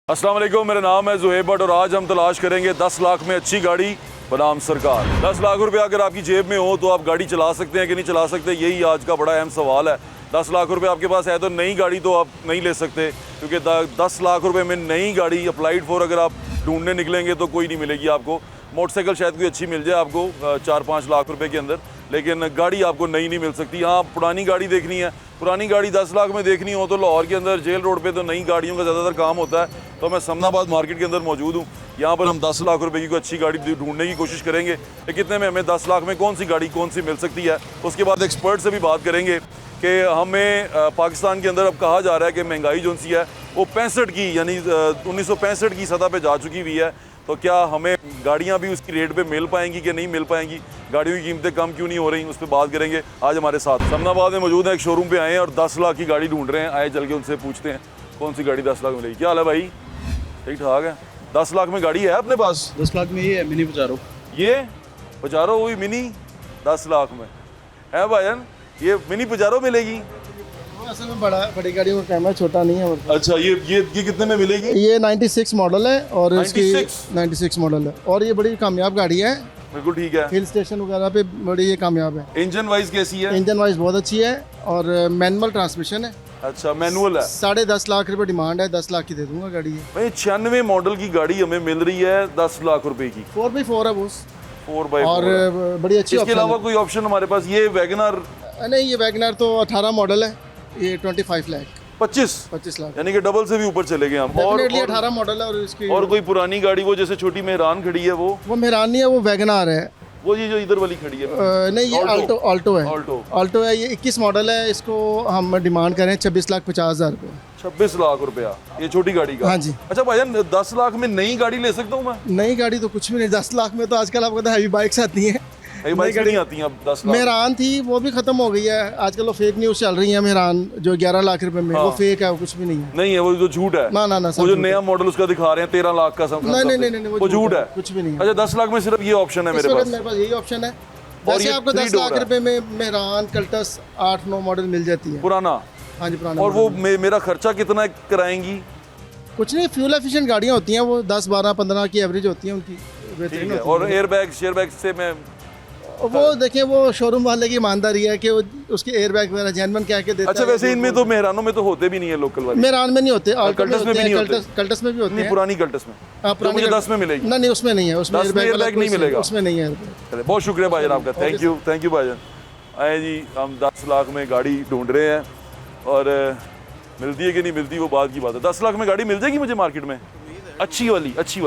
अस्सलाम वालेकुम, मेरा नाम है ज़ुहैब भट्ट और आज हम तलाश करेंगे 10 लाख में अच्छी गाड़ी बनाम सरकार। 10 लाख रुपए अगर आपकी जेब में हो तो आप गाड़ी चला सकते हैं कि नहीं चला सकते, यही आज का बड़ा अहम सवाल है। 10 लाख रुपए आपके पास है तो नई गाड़ी तो आप नहीं ले सकते, क्योंकि 10 लाख रुपए में नई गाड़ी अप्लाइड फॉर अगर आप ढूंढने निकलेंगे तो कोई नहीं मिलेगी आपको। मोटरसाइकिल शायद कोई अच्छी मिल जाए आपको 4-5 लाख रुपए के अंदर, लेकिन गाड़ी आपको नई नहीं मिल सकती। हाँ, पुरानी गाड़ी देखनी है, पुरानी गाड़ी 10 लाख में देखनी हो तो लाहौर के अंदर जेल रोड पे तो नई गाड़ियों का ज़्यादातर काम होता है। तो मैं समनाबाद मार्केट के अंदर मौजूद हूँ। यहाँ पर हम 10 लाख रुपए की कोई अच्छी गाड़ी ढूंढने की कोशिश करेंगे कि कितने में हमें 10 लाख में कौन सी गाड़ी कौन सी मिल सकती है। उसके बाद एक्सपर्ट से भी बात करेंगे कि हमें पाकिस्तान के अंदर अब कहा जा रहा है कि महंगाई जो सी है वो 65 की यानी 1965 की सतह पे जा चुकी हुई है। तो क्या हमें गाड़ियाँ भी उसकी रेट पे मिल पाएंगी कि नहीं मिल पाएंगी, गाड़ियों की कीमतें कम क्यों नहीं हो रही, उस पर बात करेंगे। आज हमारे साथ समनाबाद में मौजूद है, एक शोरूम पे आए हैं और 10 लाख की गाड़ी ढूंढ रहे हैं। आए चल के उनसे पूछते हैं कौन सी गाड़ी 10 लाख में मिलेगी। क्या हाल है भाई? ठीक ठाक है। 10 लाख में गाड़ी है अपने पास? 10 लाख में ये है मिनी पचारो। ये पचारो हुई मिनी 10 लाख में है भाईजान? ये मिनी पचारो मिलेगी? असल में बड़ी गाड़ियों का कैमरा छोटा नहीं है। अच्छा, ये कितने में मिलेगी? ये 96 मॉडल है और इसकी 96 मॉडल है और ये बड़ी कामयाब गाड़ी है। बिल्कुल ठीक है। हिल स्टेशन वगैरह पे बड़ी ये कामयाब है। इंजन वाइज कैसी है? इंजन वाइज बहुत अच्छी है और मैनुअल ट्रांसमिशन है। अच्छा, मैनुअल है। 10.5 लाख रुपए डिमांड है, 10 लाख की दे दूंगा गाड़ी है। भाई 96 मॉडल की गाड़ी हमें मिल रही है 10 लाख रुपए की। 4x4 है बॉस 4x4 और बड़ी अच्छी। इसके अलावा कोई ऑप्शन हमारे पास? ये वैगनर नहीं, ये वैगनर तो 18 मॉडल है, ये 25 लाख 25 लाख यानी कि डबल से भी ऊपर चले गए हम। और 18 मॉडल है और इसकी और कोई पुरानी गाड़ी वो जैसे छोटी मेहरान खड़ी है वो मेहरान नहीं है, वो वैगनर है। वो ये जो इधर वाली खड़ी है नहीं, ये ऑल्टो है। ऑल्टो है, ये 21 मॉडल है। इसको हम डिमांड करें 26,50,000 रुपये। 26 लाख रुपया ये छोटी गाड़ी का? हाँ जी। अच्छा भाईजान, 10 लाख में नई गाड़ी ले सकता हूँ मैं? नई गाड़ी तो कुछ भी नहीं 10 लाख में। तो आजकल आपको पता है हैवी बाइक्स आती हैं, बाइक नहीं आती हैं अब 10 लाख। मेहरान थी वो भी खत्म हो गई है आजकल। वो फेक न्यूज़ चल रही है मेहरान जो 11 लाख रुपए में। वो फेक है, वो कुछ भी नहीं है। नहीं है, वो जो झूठ है। ना वो जो नया मॉडल उसका दिखा रहे हैं 13 लाख का सब। नहीं, वो झूठ है, कुछ भी नहीं है। अच्छा, 10 लाख में सिर्फ ये ऑप्शन है मेरे पास यही ऑप्शन है। वैसे आपको 10 लाख रुपए में मेहरान कल्टस 8-9 मॉडल मिल जाती है पुराना। हाँ जी, पुराना। और वो मेरा खर्चा कितना कराएंगी? कुछ नहीं, फ्यूल एफिशिएंट गाड़ियाँ होती हैं, वो 10, 12, 15 की एवरेज होती है उनकी। ठीक है। और एयरबैग शेयरबैग से मैं वो देखें, वो शोरूम वाले की ईमानदारी है कि वो उसके एयरबैग वगैरह जेन्युइन कह के देता है। अच्छा, वैसे इनमें तो मेहरानों में तो होते भी नहीं है लोकल वाले। मेहरान में नहीं होते, कल्टस में भी नहीं होते। कल्टस में भी होते हैं। पुरानी कल्टस में तो मुझे 10 में मिलेगी? नहीं, उसमें नहीं है। उसमें एयरबैग नहीं मिलेगा, उसमें नहीं है। बहुत शुक्रिया भाईजान आपका, थैंक यू भाईजान। आए जी, हम 10 लाख में गाड़ी ढूंढ रहे हैं और मिलती है कि नहीं मिलती वो बात की बात है। 10 लाख में गाड़ी मिल जाएगी मुझे मार्केट में? अच्छी वाली? अच्छी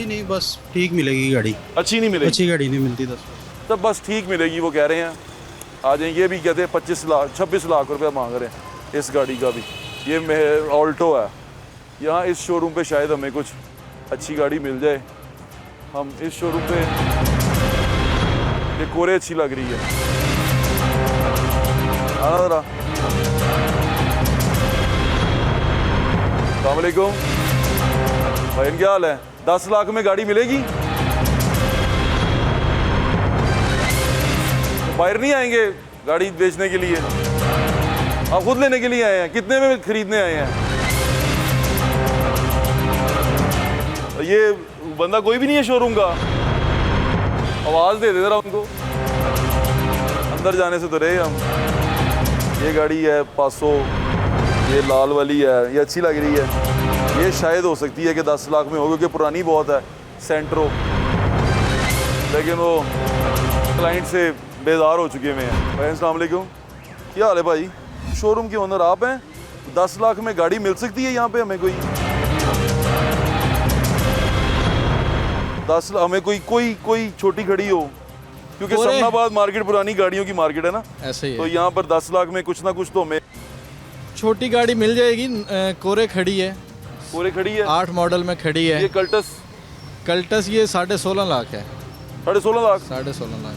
नहीं, बस ठीक मिलेगी गाड़ी। अच्छी नहीं मिलेगी? अच्छी गाड़ी नहीं मिलती 10। तब बस ठीक मिलेगी वो कह रहे हैं। आ जाए, ये भी कहते हैं 26 लाख रुपया मांग रहे हैं इस गाड़ी का भी। ये ऑल्टो है। यहाँ इस शोरूम पे शायद हमें कुछ अच्छी गाड़ी मिल जाए। हम इस शोरूम पे, ये कोरे अच्छी लग रही है। आना ज़रा। अस्सलाम वालेकुम भाई, क्या हाल है? 10 लाख में गाड़ी मिलेगी? बाहर नहीं आएंगे गाड़ी बेचने के लिए? आप खुद लेने के लिए आए हैं? कितने में खरीदने आए हैं? ये बंदा कोई भी नहीं है शोरूम का? आवाज़ दे दे जरा उनको, अंदर जाने से तो रहे हम। ये गाड़ी है 500, ये लाल वाली है, ये अच्छी लग रही है। ये शायद हो सकती है कि 10 लाख में हो, क्योंकि पुरानी बहुत है, सेंट्रो। लेकिन वो क्लाइंट से बेजार हो चुके हुए हैं। भाई अस्सलाम वालेकुम, क्या हाल है भाई? शोरूम के ओनर आप हैं? 10 लाख में गाड़ी मिल सकती है यहाँ पे हमें कोई? 10 लाख हमें कोई छोटी खड़ी हो, क्योंकि समनाबाद मार्केट पुरानी गाड़ियों की मार्केट है ना, ऐसे ही है। तो यहाँ पर 10 लाख में कुछ ना कुछ तो हमें छोटी गाड़ी मिल जाएगी। कोरे खड़ी है, पूरे खड़ी है, 8 मॉडल में खड़ी है। ये कल्टस ये 16.5 लाख है। 16.5 लाख? 16.5 लाख।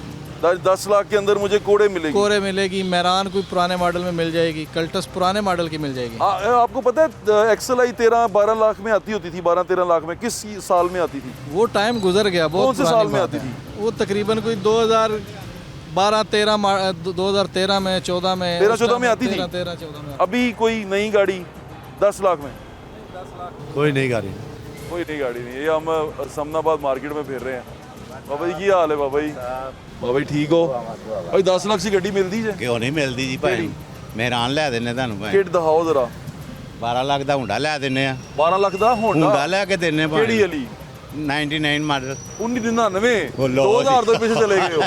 10 लाख के अंदर मुझे कोरे मिलेगी। मेहरान कोई पुराने मॉडल में मिल जाएगी। कल्टस पुराने मॉडल की मिल जाएगी। आपको पता है एक्सल आई 13-12 लाख में आती होती थी, 12-13 लाख में किस साल में आती थी? वो टाइम गुजर गया। कौन से साल में आती थी? वो तकरीबन कोई 2012-13 2013 में 14 में 13-14 में आती थी। 13-14 में। अभी कोई नई गाड़ी 10 लाख में? कोई नई गाड़ी कोई नहीं गाड़ी नहीं, ये हम समनाबाद मार्केट में फिर रहे हैं। बाबा जी की हाल है बाबा जी? बाबा जी ठीक हो भाई? 10 ਲੱਖ ਦੀ ਗੱਡੀ ਮਿਲਦੀ ਜੇ? ਕਿਉਂ ਨਹੀਂ ਮਿਲਦੀ ਜੀ ਭਾਈ? ਮਹਿਰਾਨ ਲੈ ਦਿੰਨੇ ਤੁਹਾਨੂੰ ਭਾਈ। ਕਿਟ ਦਿਖਾਓ ਜ਼ਰਾ। 12 ਲੱਖ ਦਾ ਹੁੰਡਾ ਲੈ ਦਿੰਨੇ ਆ। 12 ਲੱਖ ਦਾ ਹੁੰਡਾ ਹੋਂਡਾ? ਲੈ ਕੇ ਦਿੰਨੇ ਭਾਈ। ਕਿਹੜੀ ਵਾਲੀ? 99 ਮਾਡਲ। 1999? ਉਹ ਲਓ 2000 ਤੋਂ ਪਿੱਛੇ ਚਲੇ ਗਏ ਹੋ।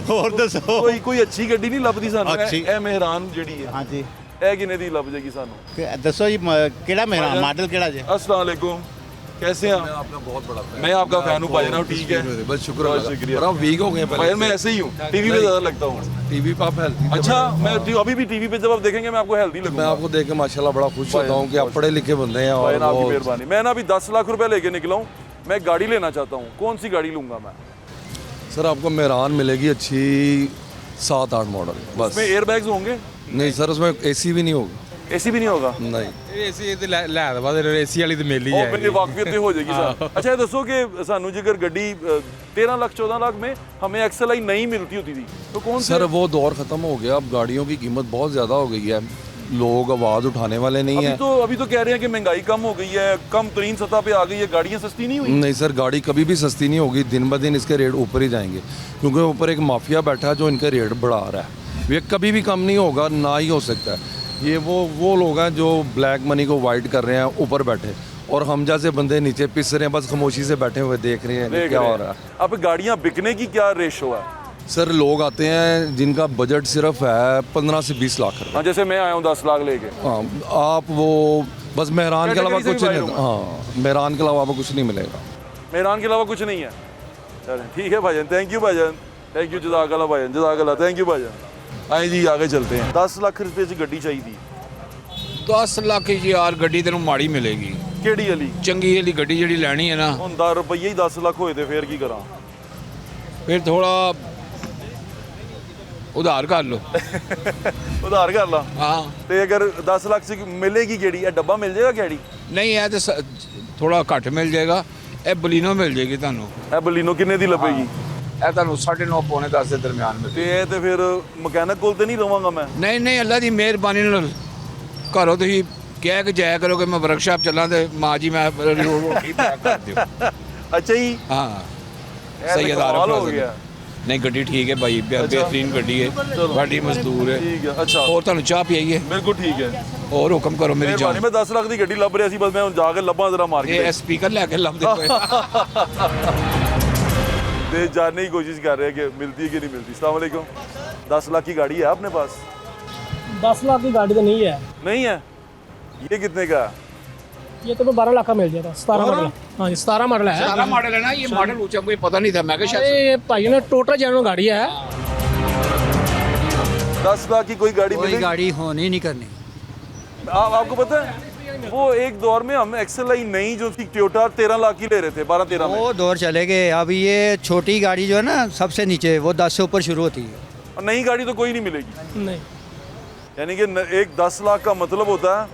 ਹੋਰ ਦੱਸੋ। ਕੋਈ ਅੱਛੀ ਗੱਡੀ ਨਹੀਂ ਲੱਭਦੀ ਸਾਨੂੰ? ਅੱਛੀ। ਇਹ ਮਹਿਰਾਨ ਜਿਹੜੀ ਹੈ ਹਾਂਜੀ ਇਹ ਕਿੰਨੇ ਦੀ ਲੱਭ ਜਾਏਗੀ ਸਾਨੂੰ? ਦੱਸੋ ਜੀ ਕਿਹੜਾ ਮਹਿਰਾਨ ਮਾਡਲ ਕਿਹੜਾ ਜੀ? अस्सलाम वालेकुम, कैसे हैं? मैं आपका बहुत बड़ा फैन। मैं आपका फैन हूँ भाई ना, ठीक है बस शुक्र बहुत अल्लाह का। शुक्रिया। और आप वीक हो गए हैं भाई पहले मैं ऐसे ही हूँ, टीवी पे ज़्यादा लगता हूँ। टीवी पे आप हेल्थी थे अच्छा, बड़े। मैं अभी भी टीवी पे जब आप देखेंगे मैं आपको हेल्दी मैं लगूंगा। आपको देख के माशाल्लाह बड़ा खुश होता हूँ कि आप पढ़े लिखे बंदे हैं। भाई और ना आपकी वो- मेहरबानी। मैं ना अभी 10 लाख रुपए लेके निकला हूँ, मैं गाड़ी लेना चाहता हूँ। कौन सी गाड़ी लूंगा मैं? सर आपको मेहरान मिलेगी अच्छी 7-8 मॉडल बस। उसमें एयर बैग्स होंगे? नहीं सर उसमें एसी भी नहीं होगा। एसी भी नहीं होगा? नहीं ਏਸੀ ਤੇ ਲੈ ਦਵਾ ਦੇ ਏਸੀ ਵਾਲੀ ਤੇ ਮਿਲ ਹੀ ਉਹ मेरी वाकफियत तो हो जाएगी सर। अच्छा ये दसो कि सानू जिगर गड्डी 13 लाख 14 लाख में हमें XLI नहीं मिलती होती थी तो कौन सर से? वो दौर ख़त्म हो गया। अब गाड़ियों की कीमत बहुत ज़्यादा हो गई है, लोग आवाज़ उठाने वाले नहीं हैं। अभी तो कह रहे हैं कि महंगाई कम हो गई है, कम तरीन सतह पे आ गई है, गाड़ियाँ सस्ती नहीं हुई। नहीं सर गाड़ी कभी भी सस्ती नहीं होगी, दिन ब दिन इसके रेट ऊपर ही जाएंगे क्योंकि ऊपर एक माफिया बैठा है जो इनके रेट बढ़ा रहा है। ये कभी भी कम नहीं होगा, ना ही हो सकता है। ये वो लोग हैं जो ब्लैक मनी को वाइट कर रहे हैं ऊपर बैठे, और हम जैसे बंदे नीचे पिस रहे हैं, बस खामोशी से बैठे हुए देख रहे हैं देख क्या रहे हो हैं। रहा है। अब गाड़ियाँ बिकने की क्या रेशो है? सर लोग आते हैं जिनका बजट सिर्फ है 15 से 20 लाख रुपए। हाँ जैसे मैं आया हूँ 10 लाख लेके। हाँ आप वो बस मेहरान के अलावा कैटेगरी से कुछ भी नहीं। बाहर हाँ मेहरान के अलावा आपको कुछ नहीं मिलेगा। मेहरान के अलावा कुछ नहीं है? चलें ठीक है भाईजान, थैंक यू भाईजान, थैंक यू जज़ाकल्लाह भाईजान, जज़ाकल्लाह, थैंक यू भाईजान। आए जी आगे चलते हैं। 10 लाख रुपए की गड्डी चाहिए थी। 10 ਲੱਖ ਜੀ ਯਾਰ ਗੱਡੀ ਤੈਨੂੰ ਮਾੜੀ ਮਿਲੇਗੀ। ਕਿਹੜੀ ਵਾਲੀ? ਚੰਗੀ ਵਾਲੀ ਗੱਡੀ ਜਿਹੜੀ ਲੈਣੀ ਹੈ ਨਾ ਹੁਣ 10 ਰੁਪਏ ਹੀ 10 ਲੱਖ ਹੋਏ ਤੇ ਫੇਰ ਕੀ ਕਰਾਂ? ਫਿਰ ਥੋੜਾ ਉਧਾਰ ਕਰ ਲਓ। ਉਧਾਰ ਕਰ ਲਾ। ਹਾਂ ਤੇ ਅਗਰ 10 ਲੱਖ ਚ ਮਿਲੇਗੀ ਕਿਹੜੀ? ਇਹ ਡੱਬਾ ਮਿਲ ਜਾਏਗਾ ਕਿਹੜੀ? ਨਹੀਂ ਇਹ ਤੇ ਥੋੜਾ ਘੱਟ ਮਿਲ ਜਾਏਗਾ। ਇਹ ਬਲੀਨੋ ਮਿਲ ਜਾਏਗੀ ਤੁਹਾਨੂੰ। ਇਹ ਬਲੀਨੋ ਕਿੰਨੇ ਦੀ ਲੱਭੇਗੀ? ਇਹ ਤੁਹਾਨੂੰ 9:30 ਪੌਣੇ 10 ਦੇ ਦਰਮਿਆਨ ਮਿਲ ਤੇ ਇਹ ਤੇ ਫਿਰ ਮਕੈਨਿਕ ਕੋਲ ਤੇ ਨਹੀਂ ਰਵਾਂਗਾ ਮੈਂ? ਨਹੀਂ ਨਹੀਂ ਅੱਲਾ ਦੀ ਮਿਹਰਬਾਨੀ ਨਾਲ ਘਰੋਂ ਤੁਸੀਂ ਕਹਿ ਕੇ ਜਾਇਆ ਕਰੋ ਕਿ ਮੈਂ ਵਰਕਸ਼ਾਪ ਚੱਲਾਂ ਤੇ ਮਾਂ ਜੀ ਮੈਂ ਰੋਟੀ ਪੈਕ ਕਰ ਦਿਓ। ਅੱਛਾ ਜੀ, ਹਾਂ ਇਹ ਸਹੀ ਤਾਂ ਅਦਾਰ ਕਮਾਲ ਹੋ ਗਿਆ। ਨਹੀਂ ਗੱਡੀ ਠੀਕ ਹੈ ਭਾਈ, बेहतरीन ਗੱਡੀ ਹੈ, ਸਾਡੀ ਮਜ਼ਦੂਰ ਹੈ। ਠੀਕ ਹੈ, ਅੱਛਾ ਹੋਰ ਤੁਹਾਨੂੰ ਚਾਹ ਪੀਈਏ? ਬਿਲਕੁਲ ਠੀਕ ਹੈ। ਹੋਰ ਹੁਕਮ ਕਰੋ ਮੇਰੀ ਮਿਹਰਬਾਨੀ। ਜਾਨ। ਮੈਂ 10 ਲੱਖ ਦੀ ਗੱਡੀ ਲੱਭ ਰਿਹਾ ਸੀ, ਬਸ ਮੈਂ ਹੁਣ ਜਾ ਕੇ ਲੱਭਾਂ ਜ਼ਰਾ ਇਹ ਮਾਰਕੀਟ ਸਪੀਕਰ ਲੈ ਕੇ ਲੱਭਦੇ ਪਏ। ਤੇ जानने की कोशिश कर रहे हैं कि मिलती है कि नहीं मिलती। अस्सलाम वालेकुम। 10 लाख की गाड़ी है आपने पास? 10 लाख की गाड़ी तो नहीं है, नहीं है? ये कितने का है? ये तो 12 लाख का मिल जाएगा। 17 मॉडल। हाँ जी 17 मॉडल है। सारा मॉडल है ना, ये मॉडल ऊंचा मुझे पता नहीं था, मैं क्या शायद ये भाई ने टोटल जनरल गाड़ी है। 10 लाख की कोई गाड़ी कोई मिलेगी? गाड़ी होनी नहीं करनी। आपको पता है वो एक दौर में हम XLI नई जो थी टोयोटा 13 लाख की ले रहे थे, 12-13 में। वो दौर चले गए। अब ये छोटी गाड़ी जो है ना सबसे नीचे वो 10 से ऊपर शुरू होती है। और नई गाड़ी तो कोई नहीं मिलेगी। नहीं, यानी कि एक 10 लाख का मतलब होता है,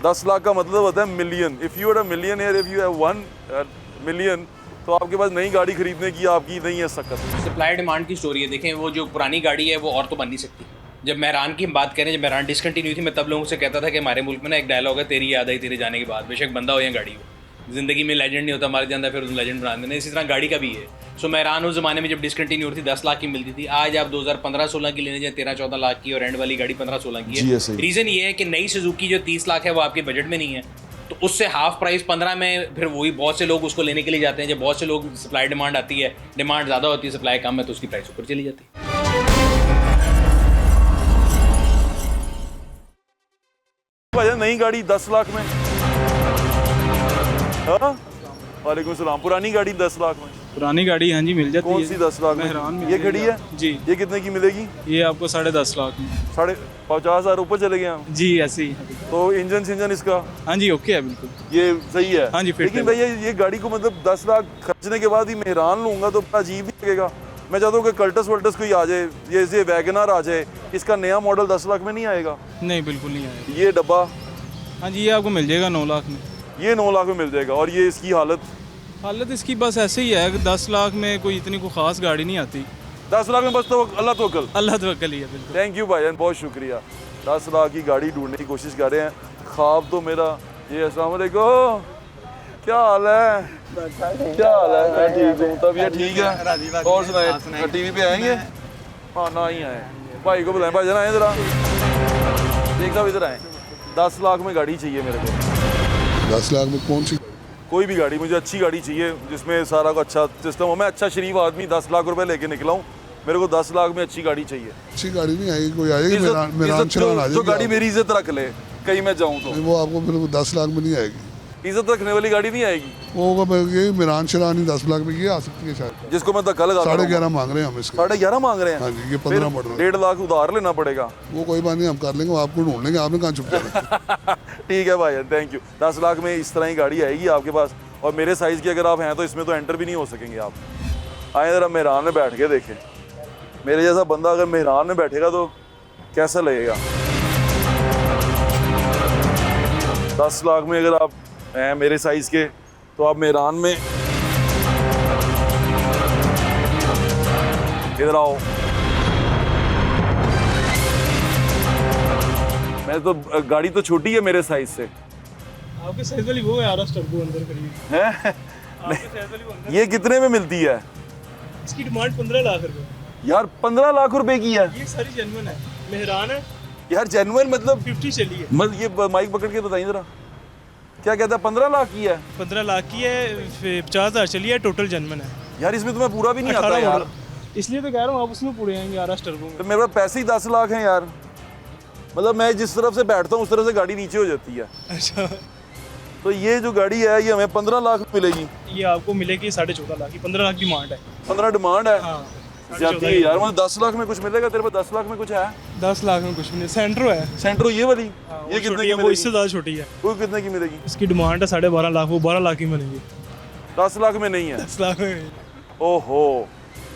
10 लाख का मतलब होता है million. If you are a millionaire, if you have 1 million, तो आपके पास नई गाड़ी खरीदने की आपकी नहीं है सकत। सप्लाई डिमांड की स्टोरी है। देखें वो जो पुरानी गाड़ी है वो और तो बन नहीं सकती। जब मेहरान की हम बात करें, जब मेहरान डिसकंटिन्यू थी, मैं तब लोगों से कहता था कि हमारे मुल्क में ना एक डायलॉग है, तेरी याद आई तेरे जाने के बाद। बेशक बंदा हो या गाड़ी हो, ज़िंदगी में लेजेंड नहीं होता, हमारे अंदर फिर उस लेजेंड बना देना। इसी तरह गाड़ी का भी है। सो मेहरान उस ज़माने में जब डिसकंटिन्यू थी 10 लाख की मिलती थी। आज आप 2015-16 की लेने जाए 13-14 लाख की, और एंड वाली गाड़ी 15-16 की जी, है। ऐसे ही। रीज़न ये है कि नई सुजुकी जो 30 लाख है वो आपके बजट में नहीं है, तो उससे हाफ प्राइस 15 में फिर वही बहुत से लोग उसको लेने के लिए जाते हैं। जब बहुत से लोग सप्लाई डिमांड आती है, डिमांड ज़्यादा होती है, सप्लाई कम है, तो उसकी प्राइस ऊपर चली जाती है। भाई नई गाड़ी 10 लाख में? हाँ वालेकुम सलाम। पुरानी गाड़ी 10 लाख में? पुरानी गाड़ी हाँ जी मिल जाती कौन है। सी 10 लाख मेहरान में? मिल ये जाएगी खड़ी है जी। ये कितने की मिलेगी? ये आपको 10.5 लाख में। 50,000 ऊपर चले गए हम। जी ऐसे ही। तो इंजन इसका हाँ जी ओके है बिल्कुल। ये सही है? हाँ जी, फिट लेकिन है। भैया ये गाड़ी को मतलब 10 लाख खर्चने के बाद ही मेहरान लूंगा तो बड़ा अजीब ही लगेगा। मैं चाहता हूँ कि कल्टस वल्टस कोई आ जाए, ये वैगनर आ जाए, इसका नया मॉडल 10 लाख में नहीं आएगा। नहीं बिल्कुल नहीं आएगा। ये डब्बा हाँ जी ये आपको मिल जाएगा 9 लाख में। ये 9 लाख में मिल जाएगा। और ये इसकी हालत इसकी बस ऐसे ही है कि 10 लाख में कोई इतनी कोई ख़ास गाड़ी नहीं आती। 10 लाख में बस तो अल्लाह तवक्कल। अल्लाह तवक्कल ही है बिल्कुल। थैंक यू भाईजान, बहुत शुक्रिया। 10 लाख की गाड़ी ढूंढने की कोशिश कर रहे हैं। ख्वाब तो मेरा ये। अस्सलाम वालेकुम। क्या हाल है? क्या हाल है? मैं ठीक हूँ। तब ये ठीक है। और सुनाए, टीवी पे आएंगे? हाँ ना ही आए। भाई को बुलाएं, भाई जान आए जरा, एक दफ़ा इधर आए। 10 लाख में गाड़ी चाहिए मेरे को। 10 लाख में कौन सी? कोई भी गाड़ी, मुझे अच्छी गाड़ी चाहिए जिसमें सारा का अच्छा सिस्टम हो। मैं अच्छा शरीफ आदमी 10 लाख रुपए लेके निकला हूँ, मेरे को 10 लाख में अच्छी गाड़ी चाहिए। अच्छी गाड़ी नहीं आएगी, कोई आएगी मेरान चलान आ जो जाएगी। गाड़ी मेरी इज्जत रख ले कहीं मैं जाऊँ तो। वो आपको बिल्कुल 10 लाख में नहीं आएगी। इज्जत रखने वाली गाड़ी नहीं आएगी। वो होगा ये मेरान चलान ही 10 लाख में ये आ सकती है शायद। जिसको मैं धक्का लगा 11.5 मांग रहे हैं हम इसके। 11.5 मांग रहे हैं? हाँ जी, ये 15 मॉडल। 1.5 लाख उधार लेना पड़ेगा। वो कोई बात नहीं, हम कर लेंगे, वो आपको ढूंढ लेंगे, आपने कहाँ छुप जाना। ठीक है भाई, थैंक यू। 10 लाख में इस तरह की गाड़ी आएगी आपके पास, और मेरे साइज़ की अगर आप हैं तो इसमें तो एंटर भी नहीं हो सकेंगे आप। आए ज़रा मेहरान में बैठ के देखें, मेरे जैसा बंदा अगर मेहरान में बैठेगा तो कैसा लगेगा। 10 लाख में अगर आप हैं मेरे साइज़ के तो आप मेहरान में इधर आओ। मैं तो गाड़ी तो छोटी है मेरे साइज से। आपके साइज वाली वो है आरएस टर्बो अंदर करीब है। आपके साइज वाली वो अंदर। ये कितने में मिलती है? इसकी डिमांड 15 लाख रुपए। यार 15 लाख रुपए की है? ये सारी जेन्युइन है, मेहरान है यार जेन्युइन मतलब 50 चली है। मतलब ये माइक पकड़ के बताइए जरा, क्या कहता है? 15 लाख की है? 15 लाख की है, 50,000 चली है, टोटल जेन्युइन है। यार इसमें तुम्हें पूरा भी नहीं आता 18 यार। मॉडल। इसलिए तो कह रहा हूँ आप उसमें पूरे आएंगे आरएस टर्बो में। तो मेरे पास पैसे ही 10 लाख हैं यार। मतलब मैं जिस तरफ से बैठता हूँ उस तरफ से गाड़ी नीचे हो जाती है। अच्छा, तो ये जो गाड़ी है ये हमें 15 लाख में मिलेगी? ये आपको मिलेगी 14.5 लाख की। 15 लाख डिमांड है। 15 डिमांड है? हाँ, ज्यादा है यार। मतलब 10 लाख में कुछ मिलेगा तेरे पास? 10 लाख में कुछ है? 10 लाख में कुछ भी नहीं। सेंट्रो है। सेंट्रो ये वाली? ये कितने की वो मिलेगी? इससे ज़्यादा छोटी है। वो कितने की मिलेगी? इसकी डिमांड है 12.5 लाख, वो 12 लाख की मिलेगी। 10 लाख में नहीं है? 10 लाख में। ओहो,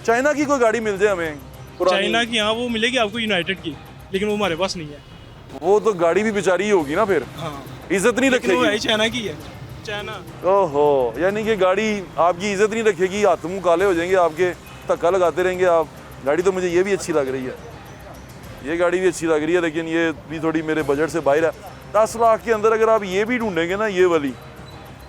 चाइना की कोई गाड़ी मिल जाए हमें पुरानी? चाइना की हाँ वो मिलेगी आपको, यूनाइटेड की, लेकिन वो हमारे पास नहीं है। वो तो गाड़ी भी बेचारी ही होगी ना फिर। हाँ, इज्जत नहीं लेकिन वो है रखेगी। चाइना की है। चाइना। ओहो, यानी कि गाड़ी आपकी इज्जत नहीं रखेगी, हाथ मुंह काले हो जाएंगे आपके, धक्का लगाते रहेंगे आप। गाड़ी तो मुझे ये भी अच्छी लग रही है, ये गाड़ी भी अच्छी लग रही है, लेकिन ये भी थोड़ी मेरे बजट से बाहर है। 10 लाख के अंदर अगर आप ये भी ढूंढेंगे ना ये वाली,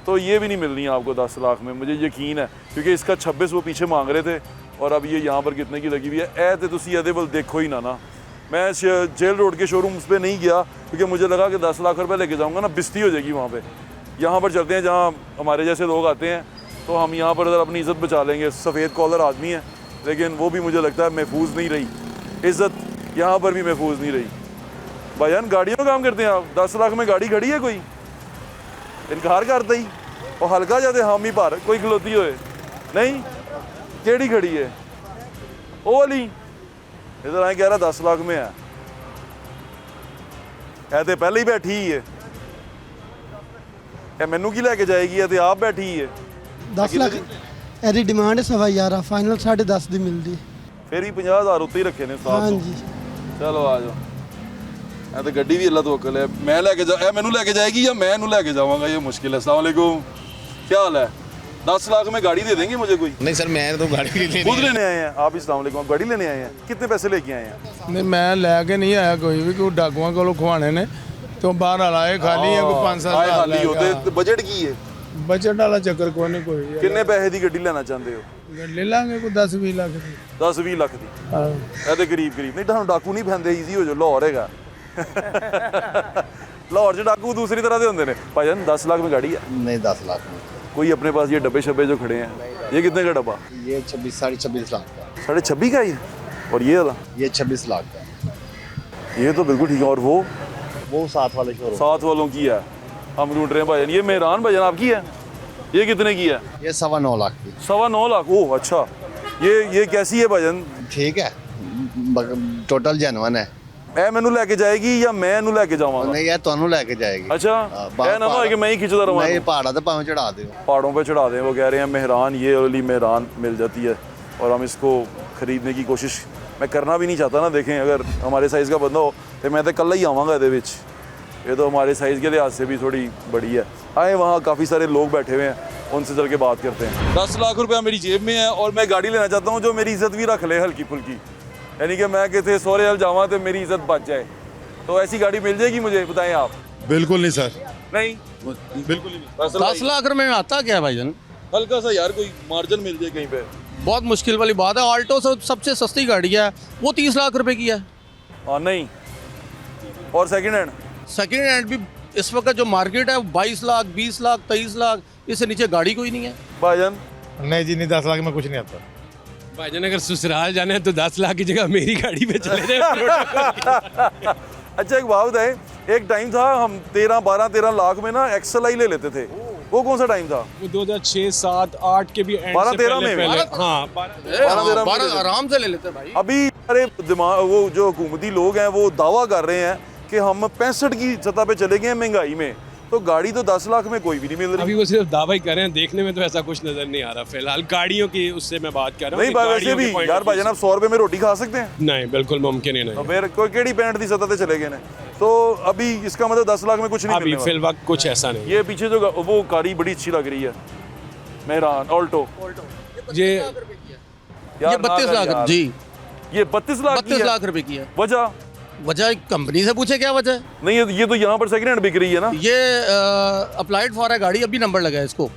तो ये भी नहीं मिलनी है आपको 10 लाख में, मुझे यकीन है। क्योंकि इसका 26 वो पीछे मांग रहे थे, और अब ये यहाँ पर कितने की लगी हुई है। ऐ तो तुसी एदे बल देखो ही ना। मैं जेल रोड के शोरूम्स पे नहीं गया क्योंकि मुझे लगा कि 10 लाख रुपए लेके जाऊँगा ना बिस्ती हो जाएगी वहाँ पे। यहाँ पर चलते हैं जहाँ हमारे जैसे लोग आते हैं, तो हम यहाँ पर अगर अपनी इज़्ज़त बचा लेंगे। सफ़ेद कॉलर आदमी है, लेकिन वो भी मुझे लगता है महफूज नहीं रही, इज़्ज़त यहाँ पर भी महफूज नहीं रही। भाईजान गाड़ियों का काम करते हैं आप? 10 लाख में गाड़ी खड़ी है? कोई इनकार करता ही और हल्का जाते हामी पर कोई खलोती होए नहीं? केड़ी खड़ी है? ओ वाली इधर आए, कह रहा 10 लाख में है। ऐ तो पहले ही बैठी ही है, ਇਹ ਮੈਨੂੰ ਕੀ ਲੈ ਕੇ ਜਾਏਗੀ? ਤੇ ਆਪ ਬੈਠੀ ਹੈ। 10 ਲੱਖ ਇਹਦੀ ਡਿਮਾਂਡ 11.5 ਫਾਈਨਲ 10.5 ਦੀ ਮਿਲਦੀ। ਫਿਰ ਵੀ 50,000 ਉੱਤੇ ਹੀ ਰੱਖੇ ਨੇ ਸਾਥ। ਹਾਂਜੀ ਚਲੋ ਆ ਜਾਓ। ਇਹ ਤਾਂ ਗੱਡੀ ਵੀ ਅੱਲਾ ਤਵੱਕਲ ਹੈ। ਮੈਂ ਲੈ ਕੇ ਜਾ, ਇਹ ਮੈਨੂੰ ਲੈ ਕੇ ਜਾਏਗੀ ਜਾਂ मैं ਇਹਨੂੰ ਲੈ ਕੇ ਜਾਵਾਂਗਾ? ये मुश्किल है। अस्सलाम वालेकुम, क्या हाल है? 10 लाख में गाड़ी दे देंगे मुझे कोई? नहीं सर, मैं तो गाड़ी लेने खुद लेने आए हैं आप? अस्सलाम वालेकुम, गाड़ी लेने आए हैं? कितने पैसे लेके आए हैं? नहीं मैं लैके नहीं आया कोई भी, कोई डाकुआं को खुआने ने तो बाहर आए खाली है कोई 5-7 आए खाली होते तो बजट की है? बजट वाला चक्कर कोई नहीं कोई। किन्ने पैसे की गड्डी लेना चाहते हो? ले लांगे कोई 10-20 लाख की। 10-20 ਲੱਖ ਦੀ? हाँ ਇਹ ਤੇ ਗਰੀਬ ਨਹੀਂ, ਤੁਹਾਨੂੰ ਡਾਕੂ ਨਹੀਂ ਪੈਂਦੇ, ਈਜ਼ੀ ਹੋ ਜਾਓ। ਲਾਹੌਰ ਹੈਗਾ। ਲਾਹੌਰ 'ਚ ਡਾਕੂ दूसरी तरह ਦੇ ਹੁੰਦੇ ਨੇ। ਭਾਈਜਾਨ 10 लाख में गाड़ी है? नहीं 10 लाख में। कोई अपने पास ये डब्बे शब्बे जो खड़े हैं, ये कितने का डब्बा? ये 26-26 लाख का। 26.5 का ही है? और ये वाला? ये 26 लाख का। ये तो बिल्कुल ठीक है। और वो 7 वाले शोरूम। 7 वालों की है हम ढूंढ रहे हैं भाईजान। ये मेहरान भाईजान आपकी है? ये कितने की है? ये 9.25 लाख की। 9.25 लाख? ओह अच्छा। ये कैसी है भाईजान? ठीक है, टोटल जेन्युइन है। ਇਹ ਮੈਨੂੰ ਲੈ ਕੇ ਜਾਏਗੀ ਜਾਂ ਮੈਂ ਇਹਨੂੰ ਲੈ ਕੇ ਜਾਵਾਂਗਾ? नहीं, ये ਤੁਹਾਨੂੰ ਲੈ ਕੇ जाएगी। अच्छा, ਇਹ ਨਾ ਹੋਏ कि मैं ही खिंचता रहूं। नहीं, पहाड़ा तो भाਵੇਂ चढ़ा दो। पहाड़ों पे चढ़ा दें। वो कह रहे हैं मेहरान, ये वाली मेहरान मिल जाती है और हम इसको ख़रीदने की कोशिश मैं करना भी नहीं चाहता ना। देखें अगर हमारे साइज़ का बंदा हो तो मैं तो कल ही आवाँगा ਇਹਦੇ ਵਿੱਚ। ये तो हमारे साइज़ के लिहाज से भी थोड़ी बड़ी है। आए वहाँ काफ़ी सारे लोग बैठे हुए हैं, उनसे चल के बात करते हैं। 10 लाख रुपया मेरी जेब में है और मैं गाड़ी लेना चाहता हूँ जो मेरी इज़्ज़त भी रख ले हल्की फुल्की, यानी कि मैं किसी सोहरे हल जावा तो मेरी इज़्ज़त बच जाए। तो ऐसी गाड़ी मिल जाएगी मुझे, बताएं आप? बिल्कुल नहीं सर। नहीं बिल्कुल ही नहीं। 10 लाख रुपए में आता क्या है भाईजान? हल्का सा यार कोई मार्जिन मिल जाए कहीं पे। बहुत मुश्किल वाली बात है। ऑल्टो सबसे सस्ती गाड़ी है, वो 30 लाख रुपए की है। हाँ नहीं, और सेकंड हैंड सेकेंड हैंड भी इस वक्त जो मार्केट है वो 22 लाख, 20 लाख, 23 लाख, इससे नीचे गाड़ी कोई नहीं है। भाईजान नहीं जी, नहीं, 10 लाख में कुछ नहीं आता। भाईजान अगर ससुराल जाना है तो 10 लाख की जगह मेरी गाड़ी पे चले जाए। अच्छा एक बात है, एक टाइम था हम 13 लाख में ना XLI ले लेते थे। वो कौन सा टाइम था? वो 2006, 7, 8 के भी एंड 12-13 में हाँ 12 आराम से ले लेते हैं भाई। अभी अरे दिमाग वो जो हुकूमती लोग हैं वो दावा कर रहे हैं कि हम 65 की सतह पे चले गए हैं महंगाई में, तो गाड़ी तो 10 लाख में कोई भी नहीं मिल रही। अभी वो सिर्फ दावा ही कर रहे हैं, देखने में तो ऐसा कुछ नजर नहीं आ रहा फिलहाल। गाड़ियों की उससे मैं बात कर रहा हूँ। नहीं भाई वैसे भी यार भाईजान आप 100 रुपए में रोटी खा सकते हैं? नहीं, बिल्कुल मुमकिन ही तो नहीं। फिर कोई केड़ी 65 की सतह पे चले गए हैं, तो अभी इसका मतलब 10 लाख में कुछ नहीं अभी मिलने फिल वक्त कुछ ऐसा नहीं। ये पीछे जो वो गाड़ी बड़ी अच्छी लग रही है, मेहरान ऑल्टो, ये यार 32 लाख जी, ये 32 लाख 32 लाख रुपए की है। वजह कंपनी से पूछे क्या वजह है? नहीं, ये तो यहाँ पर सेकंड हैंड बिक रही है ना। ये अप्लाइड फॉर है गाड़ी, अभी नंबर लगा है इसको।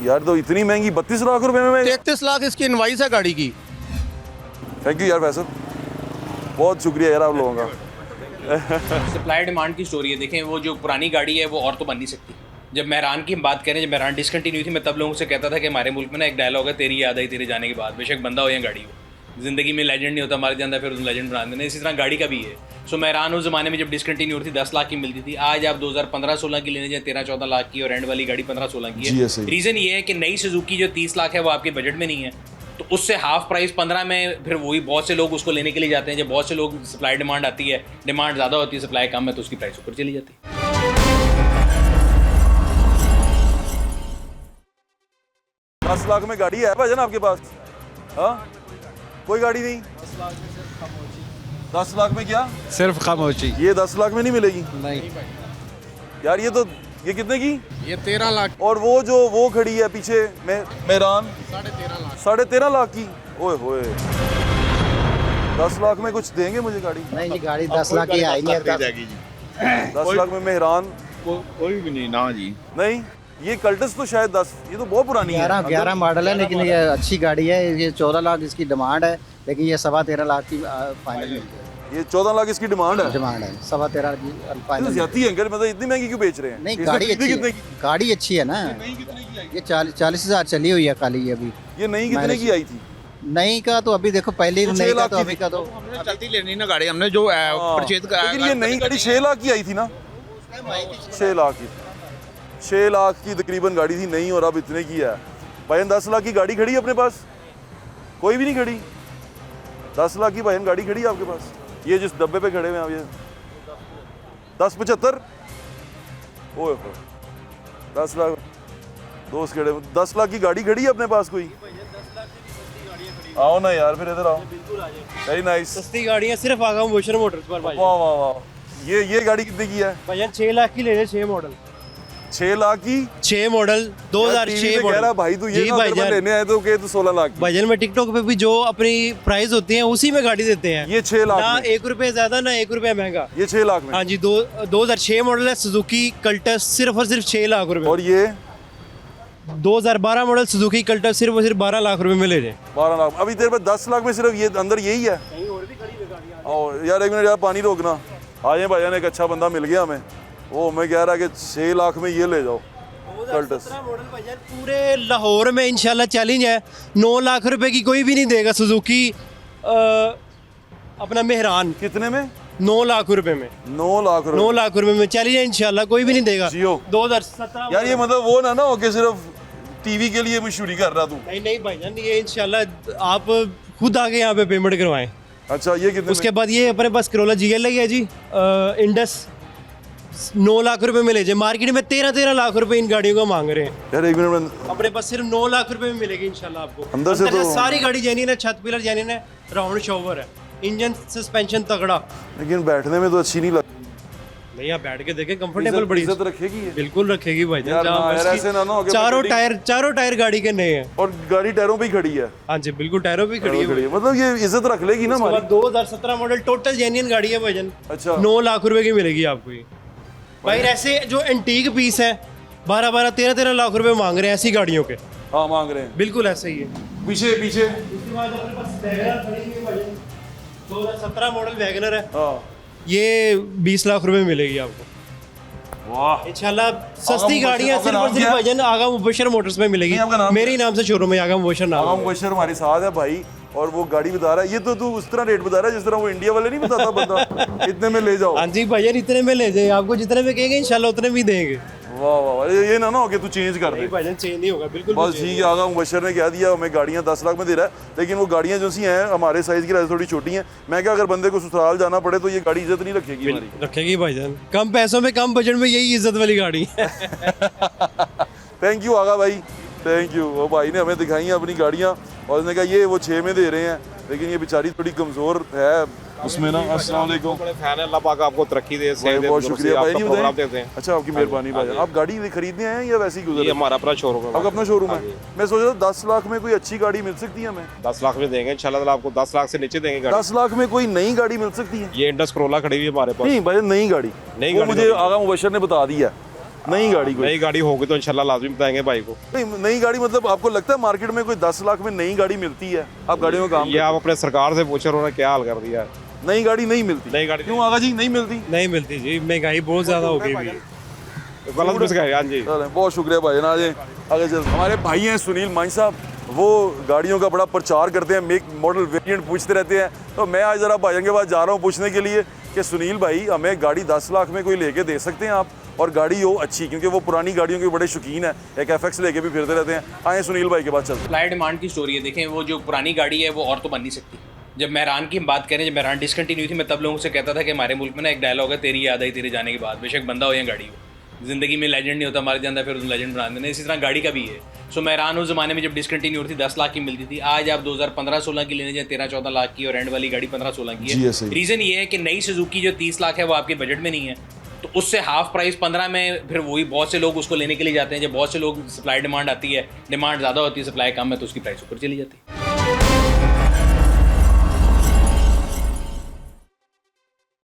यार तो इतनी महंगी 32 लाख रुपए में? 33 लाख इसकी इनवाइस है गाड़ी की। थैंक यू यार फैसल, बहुत शुक्रिया यार आप लोगों का। सप्लाई डिमांड की स्टोरी है। देखें वो जो पुरानी गाड़ी है वो और तो बन नहीं सकती। जब मेहरान की हम बात करें, जब मेहरान डिसकंटिन्यू थी, मैं तब लोगों से कहता था कि हमारे मुल्क में ना एक डायलॉग है, तेरी याद आई तेरे जाने के बाद। बेशक बंदा हो या गाड़ी हो, ज़िंदगी में लेजेंड नहीं होता, हमारे अंदर फिर उस लेजेंड बना देना। इसी तरह गाड़ी का भी है। सो मेहरान उस ज़माने में जब डिसकंटिन्यू थी 10 लाख की मिलती थी। आज आप 2015-16 की लेने जाए 13-14 लाख की, और एंड वाली गाड़ी 15-16 की है। रीज़न ये है कि नई सुजुकी जो 30 लाख है वो आपके बजट में नहीं है, तो उससे हाफ प्राइस 15 में फिर वही बहुत से लोग उसको लेने के लिए जाते हैं। जब बहुत से लोग सप्लाई डिमांड आती है, डिमांड ज़्यादा होती है, सप्लाई कम है, तो उसकी प्राइस ऊपर चली जाती है। 10 लाख में गाड़ी है भाईजान आपके पास? हाँ कोई गाड़ी नहीं? 10 लाख में क्या? सिर्फ खामोशी। ये 10 लाख में नहीं मिलेगी नहीं यार। ये तो ये कितने की? ये 13 लाख। और वो खड़ी है पीछे मेहरान 13.5 लाख की। ओए होए, 10 लाख में कुछ देंगे मुझे गाड़ी? नहीं जी, गाड़ी 10 लाख की आई नहीं है। 10 लाख में मेहरान कोई भी नहीं ना जी। नहीं, ये कल्टस तो शायद 10, ये तो बहुत पुरानी है। 11 मॉडल है, लेकिन ये अच्छी गाड़ी है। ये 14 लाख इसकी डिमांड है, लेकिन ये 13.25 लाख की फाइनल मिलती है। ये 14 लाख इसकी डिमांड है? डिमांड है 13.25 की फाइनल। ज्यादा है अंकल, मतलब इतनी महंगी क्यों बेच रहे हैं? नहीं, गाड़ी अच्छी है, गाड़ी अच्छी है ना। ये 40,000 चली हुई है खाली अभी। ये नई कितने की आई थी? नई का तो अभी देखो, पहले तो नई 6 का लाख तो की अभी का तो जल्दी लेनी ना गाड़ी हमने जो परचेज करा। लेकिन ये नई गाड़ी 6 लाख की आई थी ना? 6 लाख की, 6 लाख की तकरीबन गाड़ी थी नई, और अब इतने की है। भाईजान 10 लाख की गाड़ी खड़ी है अपने पास? कोई भी नहीं खड़ी? 10 लाख की भाईजान गाड़ी खड़ी है आपके पास? ये जिस डब्बे पे खड़े हुए हैं आप, ये 10.75? ओए हो, 10 लाख दोस्त खड़े, 10 लाख की गाड़ी खड़ी है अपने पास कोई? आओ ना यार, फिर इधर आओ। Very nice. सस्ती गाड़ी है, सिर्फ आगा मोशन मोटर्स पर भाई। वाह वाह वाह। ये गाड़ी कितने की है भाईजान? 6 लाख की ले ले, 6 मॉडल। 6 लाख की? 6 मॉडल 2006 कह रहा भाई तू ये ना अगर लेने आए तो के तो 16 लाख की। भाईजान में टिकटॉक पे भी जो अपनी प्राइस होती है उसी में गाड़ी देते हैं। ये 6 लाख ना में? 1 रुपए ज्यादा ना 1 रुपया महंगा। ये 6 लाख में? हाँ जी, 2006 मॉडल है सुजुकी कल्टस, सिर्फ और सिर्फ 6 लाख रुपए। और ये 2012 मॉडल सुजुकी कल्टस सिर्फ और सिर्फ 12 लाख रुपए में ले जाए। 12 लाख। अभी तेरे पास 10 लाख में सिर्फ ये अंदर यही है? और यार एक मिनट यार, पानी रोकना। आ जाए भाईजान, एक अच्छा बंदा मिल गया हमें, वो हमें कह रहा है कि 6 लाख में ये ले जाओ कल्टस। मॉडल भाईजान पूरे लाहौर में इंशाल्लाह चैलेंज है। 9 लाख रुपए की कोई भी नहीं देगा सुजुकी अपना मेहरान। कितने में? 9 लाख रुपए में। 9 लाख रुपए? 9 लाख रुपए में चैलेंज है, इंशाल्लाह कोई भी नहीं देगा। जियो 2017 यार, ये मतलब वो ना हो कि सिर्फ टीवी के लिए मशहूरी कर रहा तू। नहीं भाईजान, ये इंशाल्लाह आप खुद आके यहाँ पे पेमेंट करवाएं। अच्छा, ये कितने? उसके बाद ये अपने पास करोला GL है जी, इंडस 9 लाख रुपए में ले जाए। मार्केट में 13 लाख रुपए इन गाड़ियों को मांग रहे हैं। यार एक मिनट, अपने पास सिर्फ 9 लाख रुपए में मिलेगी इंशाल्लाह आपको। अंदर से तो सारी गाड़ी जेन्युइन है, छत पिलर जेन्युइन है, राउंड शॉवर है, इंजन सस्पेंशन तगड़ा। लेकिन बैठने में तो अच्छी नहीं लगती। नहीं, आप बैठ के देखें, कंफर्टेबल बड़ी इज्जत रखेगी ये? बिल्कुल रखेगी भाई। यार ऐसे ना हो कि चारों टायर गाड़ी के नए हैं, और गाड़ी टायरों पे ही खड़ी है। हाँ जी बिल्कुल, टायरों पे खड़ी है। मतलब ये इज्जत रख लेगी ना हमारी। 2017 मॉडल टोटल जेन्युइन गाड़ी है भाईजान। अच्छा, 9 लाख रुपए की मिलेगी आपको ये। भाई ऐसे जो एंटीक पीस है 12-13 लाख रुपए मांग रहे हैं ऐसी गाड़ियों के। हाँ मांग रहे हैं। बिल्कुल ऐसे ही है। पीछे पीछे उसके बाद अपने पास वैगनर खड़ी हुई है भाई, 2017 मॉडल वैगनर है, हाँ ये 20 लाख रुपए मिलेगी आपको वाह। इंशाल्लाह। सस्ती गाड़ियाँ आपका सिर्फ और नाम सिर्फ क्या है? भाईजान आगा मुबशर मोटर्स में मिलेगी। नहीं, आपका नाम मेरे ही नाम से शोरूम है आगा मुबशर नाम आगा है। मुबशर हमारे साथ है भाई, और वो गाड़ी बता रहा है। ये तो तू उस तरह रेट बता रहा है जिस तरह वो इंडिया वाले नहीं बताता बंदा इतने में ले जाओ। हाँ जी भाईजान इतने में ले जाए, आपको जितने में कहेंगे इंशाल्लाह उतने में ही देंगे। वाह वाह वाह, ये ना हो कि तू चेंज कर दे। नहीं भाईजान चेंज नहीं होगा बिल्कुल। बस ठीक है, आगा मुबशर ने कह दिया हमें गाड़ियाँ 10 लाख में दे रहा है, लेकिन वो गाड़ियाँ जो सी हैं हमारे साइज़ की थोड़ी छोटी हैं। मैं क्या, अगर बंदे को ससुराल जाना पड़े तो ये गाड़ी इज्जत नहीं रखेगी हमारी। रखेगी भाईजान, कम पैसों में कम बजट में यही इज्जत वाली गाड़ी है। थैंक यू आगा भाई, थैंक यू। वो भाई ने हमें दिखाई हैं अपनी गाड़ियाँ और उसने कहा ये वो 6 में दे रहे हैं, लेकिन ये बेचारी थोड़ी कमज़ोर है उसमें ना। अस्सलाम वालेकुम। फैन है, अल्लाह पाक आपको तरक्की दे, भाई बहुत शुक्रिया भाई, नहीं प्रोग्राम बताएं। देते हैं। अच्छा आपकी मेहरबानी भाई। आप गाड़ी खरीदने आए हैं या वैसे ही गुजर? ये हमारा अपना शोरूम है। आपका अपना शोरूम है। मैं सोच रहा था 10 लाख में कोई अच्छी गाड़ी मिल सकती है हमें? 10 लाख में देंगे इंशाल्लाह ताला, आपको 10 लाख से नीचे देंगे गाड़ी। 10 लाख में कोई नई गाड़ी मिल सकती है? ये इंडस क्रोला खड़ी हुई है हमारे पास। नहीं भाई नई गाड़ी, नई वो गाड़ी मुझे तो- आगा मुबशर ने बता दिया नई गाड़ी कोई। नई गाड़ी होगी तो इंशाल्लाह लाजमी बताएंगे भाई को। नहीं नई गाड़ी मतलब आपको लगता है मार्केट में कोई 10 लाख में नई गाड़ी मिलती है? आप गाड़ियों का काम ये आप अपने सरकार से पूछो, उन्होंने क्या हाल कर दिया है। नई गाड़ी नहीं मिलती? नई गाड़ी क्यों आगा जी नहीं मिलती? नहीं मिलती जी, महंगाई बहुत ज़्यादा हो गई है। गलत मिस गए। हाँ जी चलें, बहुत शुक्रिया भाई ना। आगे चल, हमारे भाई हैं सुनील मान साहब, वो गाड़ियों का बड़ा प्रचार करते हैं, मेक मॉडल वेरिएंट पूछते रहते हैं। तो मैं आज ज़रा भाइयों के पास जा रहा हूँ पूछने के लिए कि सुनील भाई हमें गाड़ी 10 लाख में कोई लेके दे सकते हैं आप, और गाड़ी हो अच्छी, क्योंकि वो पुरानी गाड़ियों के बड़े शौकीन है, एक FX लेके भी फिरते रहते हैं। आए सुनील भाई के पास चलते हैं। सप्लाई डिमांड की स्टोरी है। देखें वो जो पुरानी गाड़ी है वो और तो बन नहीं सकती। जब मेहरान की हम बात करें, जब मेहरान डिसकंटिन्यू थी, मैं तब लोगों से कहता था कि हमारे मुल्क में ना एक डायलॉग है, तेरी याद आई तेरे जाने के बाद। बेशक बंदा हो या गाड़ी हो, ज़िंदगी में लेजेंड नहीं होता, हमारे जाता फिर लेजेंड बना देना। इसी तरह गाड़ी का भी है। सो मेहरान उस ज़माने में जब डिसकंटिन्यू थी 10 लाख की मिलती थी। आज आप 2015-16 की लेने जाए 13-14 लाख की, और एंड वाली गाड़ी 15-16 की जी, है। ऐसे ही। रीज़न ये है कि नई सुजुकी जो 30 लाख है वो आपके बजट में नहीं है, तो उससे हाफ प्राइस 15 में फिर वही बहुत से लोग उसको लेने के लिए जाते हैं। जब बहुत से लोग सप्लाई डिमांड आती है, डिमांड ज़्यादा होती है, सप्लाई कम है, तो उसकी प्राइस ऊपर चली जाती है।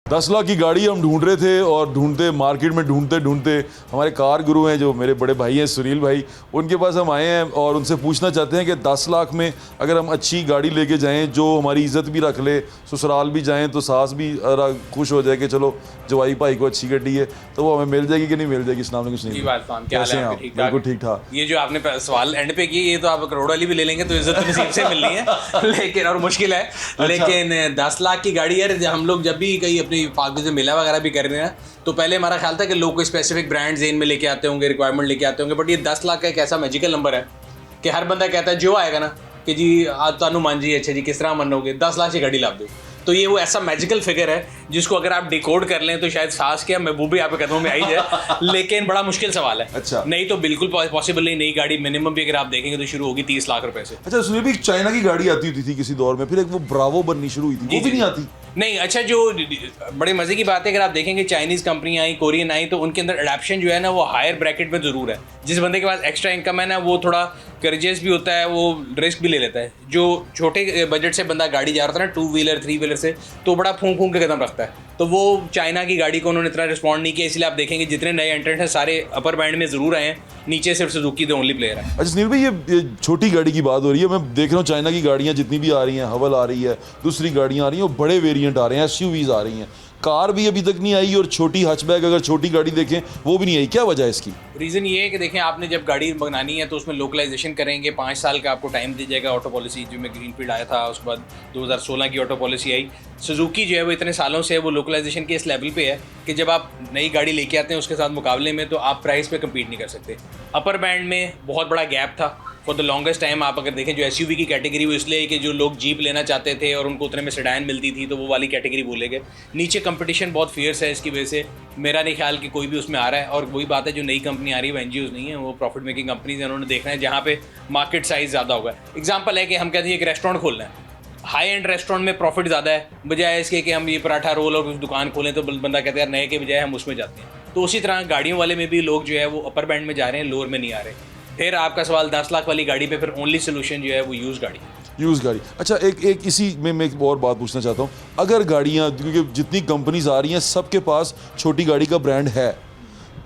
10 लाख की गाड़ी हम ढूंढ रहे थे, और ढूंढते मार्केट में ढूंढते हमारे कार गुरु हैं जो मेरे बड़े भाई हैं सुनील भाई, उनके पास हम आए हैं और उनसे पूछना चाहते हैं कि 10 लाख में अगर हम अच्छी गाड़ी लेके जाएं जो हमारी इज़्ज़त भी रख ले, ससुराल भी जाएं तो सास भी खुश हो जाए कि चलो जवाई भाई को अच्छी गाड़ी है, तो वो हमें मिल जाएगी कि नहीं मिल जाएगी? इस्लाम कुछ नहीं। जी बात फाहम, क्या हाल कैसे है हैं आपके? आप? ठीक ठाक? बिल्कुल ठीक ठाक। ये जो आपने सवाल एंड पे किए, ये तो आप करोड़ वाली भी ले लेंगे तो इज्जत तो नसीब से मिलनी है, लेकिन और मुश्किल है। लेकिन 10 लाख की गाड़ी यार, हम लोग जब भी कहीं अपनी फालतू से मेला वगैरह भी कर रहे हैं, तो पहले हमारा ख्याल था कि लोग कोई स्पेसिफिक ब्रांड जेन में लेके आते होंगे, रिक्वायरमेंट लेके आते होंगे, बट ये 10 लाख का एक ऐसा मैजिकल नंबर है कि हर बंदा कहता है जो आएगा ना कि जी आज तानू मान जी, अच्छा जी किस तरह मनोगे, 10 लाख की गाड़ी ला दो। तो ये वो ऐसा मैजिकल फिगर है जिसको अगर आप डिकोड कर लें तो शायद सास के महबूबी आपके कदमों में आई जाए, लेकिन बड़ा मुश्किल सवाल है। अच्छा। नहीं तो बिल्कुल पॉसिबल नहीं। नई गाड़ी मिनिमम भी अगर आप देखेंगे तो शुरू होगी 30 लाख रुपए से। अच्छा सुनील भाई, चाइना की गाड़ी आती होती थी किसी दौर में, फिर एक वो ब्रावो बननी शुरू हुई थी, वो भी नहीं आती? नहीं, अच्छा जो बड़े मजे की बात है, अगर आप देखेंगे चाइनीज कंपनियां आई, कोरियन आई, तो उनके अंदर अडेप्शन जो है ना वो हायर ब्रैकेट में जरूर है। जिस बंदे के पास एक्स्ट्रा इनकम है ना वो थोड़ा कर्जेस भी होता है, वो रिस्क भी ले लेता है। जो छोटे बजट से बंदा गाड़ी जा रहा था ना 2 व्हीलर 3 व्हीलर से, तो बड़ा फूंक फूंक के कदम रखता है, तो वो चाइना की गाड़ी को उन्होंने इतना रिस्पॉन्ड नहीं किया। इसलिए आप देखेंगे जितने नए एंट्रेंट हैं सारे अपर बैंड में जरूर आए हैं, नीचे सिर्फ सुजुकी द ओनली प्लेयर है। अच्छा सुनील भाई, ये छोटी गाड़ी की बात हो रही है, मैं देख रहा हूँ चाइना की गाड़ियाँ जितनी भी आ रही हैं, हवल आ रही है, दूसरी गाड़ियाँ आ रही हैं, वो बड़े वेरिएंट आ रहे हैं, SUVs आ रही हैं, कार भी अभी तक नहीं आई, और छोटी हैचबैक अगर छोटी गाड़ी देखें वो भी नहीं आई, क्या वजह है इसकी? रीज़न ये है कि देखें आपने जब गाड़ी बनानी है तो उसमें लोकलाइजेशन करेंगे, 5 साल का आपको टाइम दी जाएगा। ऑटो पॉलिसी जो में ग्रीनफील्ड आया था, उसके बाद 2016 की ऑटो पॉलिसी आई। सुजुकी जो है वो इतने सालों से वो लोकलाइजेशन के इस लेवल पे है कि जब आप नई गाड़ी लेके आते हैं उसके साथ मुकाबले में तो आप प्राइस पे कम्पीट नहीं कर सकते। अपर बैंड में बहुत बड़ा गैप था फॉर द लॉन्गेस्ट टाइम। आप अगर देखें जो SUV की कैटेगरी वो इसलिए कि जो लोग जीप लेना चाहते थे और उनको उतने में सेडान मिलती थी तो वो वाली कैटेगरी बोले गए। नीचे कंपटीशन बहुत फियर्स है, इसकी वजह से मेरा नहीं ख्याल कि कोई भी उसमें आ रहा है। और वही बात है, जो नई कंपनी आ रही है वो NGOs नहीं है, वो प्रॉफिट मेकिंग कंपनीज हैं। उन्होंने देखना है जहाँ पे मार्केट साइज़ ज़्यादा होगा। एग्जाम्पल है कि हम कहते हैं एक रेस्टोरेंट खोलना है, हाई एंड रेस्टोरेंट में प्रॉफिट ज़्यादा है, बजाय इसके कि हम ये पराठा रोल और दुकान खोलें तो बंदा कहता है यार नए के बजाय हम उसमें जाते हैं। तो उसी तरह गाड़ियों वाले में भी लोग जो है वो अपर बैंड में जा रहे हैं, लोअर में नहीं आ रहे। फिर आपका सवाल 10 लाख वाली गाड़ी पे, फिर ओनली सोल्यूशन जो है वो यूज़ गाड़ी। यूज़ गाड़ी। अच्छा एक इसी में मैं एक और बात पूछना चाहता हूँ, अगर गाड़ियाँ, क्योंकि जितनी कंपनीज आ रही हैं सबके पास छोटी गाड़ी का ब्रांड है,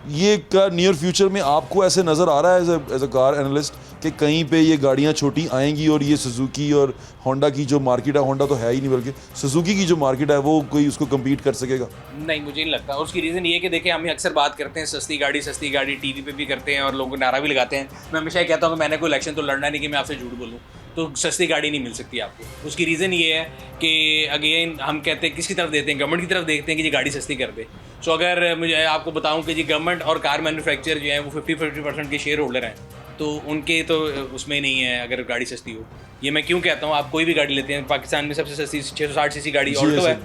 ये का नियर फ्यूचर में आपको ऐसे नज़र आ रहा है एज अ कार एनालिस्ट कि कहीं पे ये गाड़ियाँ छोटी आएंगी और ये सुजुकी और होंडा की जो मार्केट है, होंडा तो है ही नहीं बल्कि सुजुकी की जो मार्केट है वो कोई उसको कम्पीट कर सकेगा? नहीं, मुझे नहीं लगता। उसकी रीज़न ये है कि देखिए, हम अक्सर बात करते हैं सस्ती गाड़ी टीवी पे भी करते हैं और लोग नारा भी लगाते हैं। मैं हमेशा ये कहता हूँ कि मैंने कोई इलेक्शन तो लड़ना नहीं कि मैं आपसे झूठ बोलूँ, तो सस्ती गाड़ी नहीं मिल सकती आपको। उसकी रीज़न ये है कि अगेन हम कहते हैं किसकी तरफ देते हैं, गवर्नमेंट की तरफ देखते हैं कि ये गाड़ी सस्ती कर दे। सो अगर मुझे आपको बताऊं कि जी गवर्नमेंट और कार मैन्युफैक्चर जो है वो 50% के शेयर होल्डर हैं, तो उनके तो उसमें नहीं है अगर गाड़ी सस्ती हो। ये मैं क्यों कहता हूँ, आप कोई भी गाड़ी लेते हैं, पाकिस्तान में सबसे सस्ती 660 सीसी गाड़ी ऑल्टो है,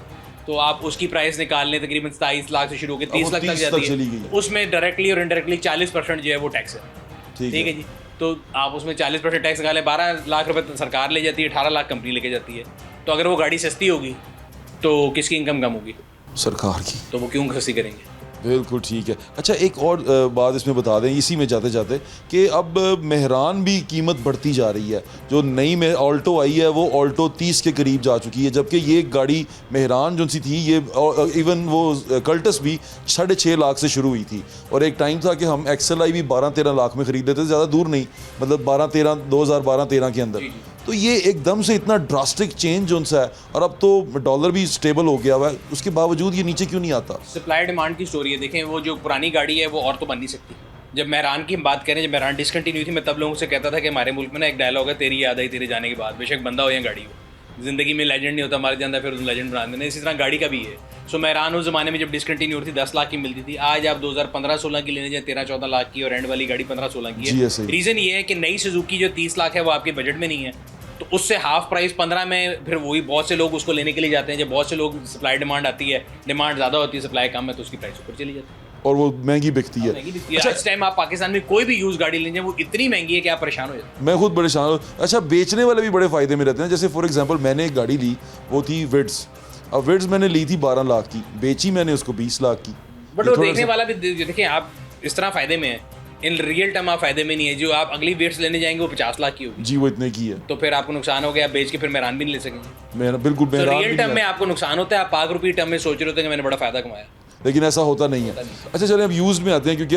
तो आप उसकी प्राइस निकाल लें तकरीबन 27 लाख से शुरू होकर 30 लाख तक जाती है। उसमें डायरेक्टली और इनडायरेक्टली 40% जो है वो टैक्स है। ठीक है जी, तो आप उसमें 40% टैक्स निकालें, 12 लाख रुपए सरकार ले जाती है, 18 लाख कंपनी लेके जाती है। तो अगर वो गाड़ी सस्ती होगी तो किसकी इनकम कम होगी? सरकार की। तो वो क्यों सस्ती करेंगे? बिल्कुल ठीक है। अच्छा, एक और बात इसमें बता दें इसी में जाते जाते कि अब मेहरान भी कीमत बढ़ती जा रही है। जो नई में ऑल्टो आई है वो ऑल्टो 30 के करीब जा चुकी है, जबकि ये गाड़ी मेहरान जो सी थी ये इवन वो कल्टस भी 6.5 लाख से शुरू हुई थी। और एक टाइम था कि हम XLI भी 12-13 लाख में ख़रीद लेते थे, ज़्यादा दूर नहीं, मतलब 2012-13 के अंदर। तो ये एकदम से इतना ड्रास्टिक चेंज जो सा है, और अब तो डॉलर भी स्टेबल हो गया हुआ है, उसके बावजूद ये नीचे क्यों नहीं आता? सप्लाई डिमांड की स्टोरी है। देखें, वो जो पुरानी गाड़ी है वो और तो बन नहीं सकती। जब मेहरान की हम बात करें, जब मेहरान डिसकंटिन्यू थी, मैं तब लोगों से कहता था कि हमारे मुल्क में ना एक डायलॉग है, तेरी याद आई तेरे जाने के बाद। बेशक बंदा हो या गाड़ी हो, ज़िंदगी में लेजेंड नहीं होता, मार जाता फिर लेजेंड बना देना। इसी तरह गाड़ी का भी है। सो मेहरान उस ज़माने में जब डिसकंटिन्यू होती 10 लाख की मिलती थी, आज आप 2015-16 की लेने जाए 13-14 लाख की, और एंड वाली गाड़ी 15-16 की है। रीज़न ये है कि नई सुजुकी जो 30 लाख है वो आपके बजट में नहीं है, तो उससे हाफ प्राइस 15 में फिर वही बहुत से लोग उसको लेने के लिए जाते हैं। जब बहुत से लोग, सप्लाई डिमांड आती है, डिमांड ज़्यादा होती है, सप्लाई कम है, तो उसकी प्राइस ऊपर चली जाती है और वो महंगी बिकती है। अच्छा, इस टाइम आप पाकिस्तान में कोई भी यूज़ गाड़ी लेंगे वो इतनी महंगी है कि आप परेशान हो जाते हैं। मैं खुद परेशान हूँ। अच्छा, बेचने वाले भी बड़े फ़ायदे में रहते हैं। जैसे फॉर एग्जांपल मैंने एक गाड़ी ली, वो थी विड्स। अब विड्स मैंने ली थी 12 लाख की, बेची मैंने उसको 20 लाख की। बट वो देखने वाला भी, देखें आप इस तरह फ़ायदे में है, इन रियल टर्म आप फ़ायदे में नहीं है। जो आप अगली वेट्स लेने जाएंगे वो 50 लाख की होगी जी, वो इतने की है, तो फिर आपको नुकसान हो गया। आप बेच के फिर मेहरान भी नहीं ले सकेंगे। बिल्कुल रियल टर्म में आपको नुकसान होता है। आप पाक रुपये टर्म में सोच रहे होते हैं कि मैंने बड़ा फ़ायदा कमाया, लेकिन ऐसा होता नहीं है। अच्छा चलिए, अब यूज़ में आते हैं, क्योंकि